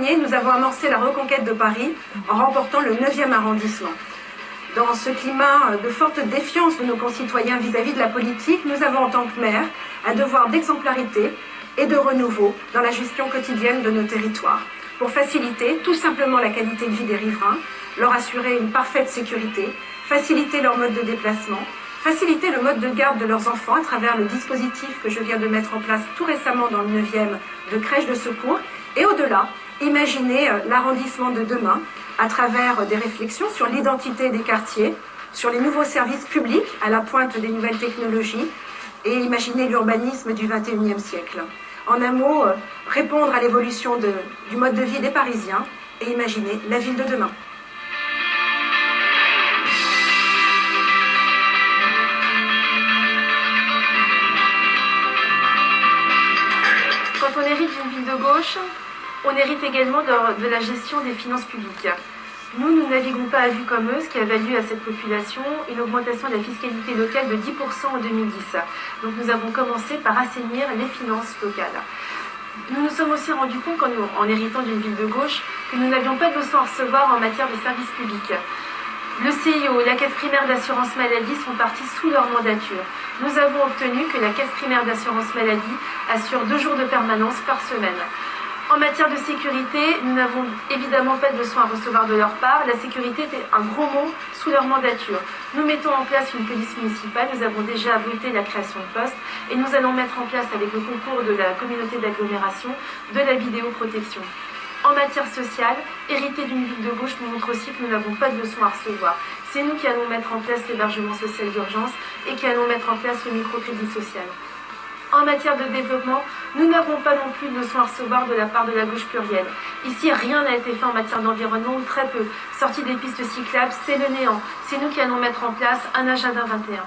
dernier, nous avons amorcé la reconquête de Paris en remportant le 9e arrondissement. Dans ce climat de forte défiance de nos concitoyens vis-à-vis de la politique, nous avons en tant que maire un devoir d'exemplarité et de renouveau dans la gestion quotidienne de nos territoires, pour faciliter tout simplement la qualité de vie des riverains, leur assurer une parfaite sécurité, faciliter leur mode de déplacement, faciliter le mode de garde de leurs enfants à travers le dispositif que je viens de mettre en place tout récemment dans le 9e de crèche de secours, et au-delà, imaginer l'arrondissement de demain à travers des réflexions sur l'identité des quartiers, sur les nouveaux services publics à la pointe des nouvelles technologies et imaginer l'urbanisme du XXIe siècle. En un mot, répondre à l'évolution du mode de vie des Parisiens et imaginer la ville de demain. Quand on hérite d'une ville de gauche, on hérite également de la gestion des finances publiques. Nous ne naviguons pas à vue comme eux, ce qui a valu à cette population une augmentation de la fiscalité locale de 10% en 2010. Donc nous avons commencé par assainir les finances locales. Nous nous sommes aussi rendus compte, en héritant d'une ville de gauche, que nous n'avions pas de leçons à recevoir en matière de services publics. Le CIO et la Caisse primaire d'assurance maladie sont partis sous leur mandature. Nous avons obtenu que la Caisse primaire d'assurance maladie assure 2 jours de permanence par semaine. En matière de sécurité, nous n'avons évidemment pas de leçons à recevoir de leur part. La sécurité était un gros mot sous leur mandature. Nous mettons en place une police municipale, nous avons déjà voté la création de postes et nous allons mettre en place, avec le concours de la communauté d'agglomération, de la vidéoprotection. En matière sociale, hériter d'une ville de gauche nous montre aussi que nous n'avons pas de leçons à recevoir. C'est nous qui allons mettre en place l'hébergement social d'urgence et qui allons mettre en place le microcrédit social. En matière de développement, nous n'avons pas non plus de leçons à recevoir de la part de la gauche plurielle. Ici, rien n'a été fait en matière d'environnement, ou très peu. Sortie des pistes cyclables, c'est le néant. C'est nous qui allons mettre en place un agenda 21.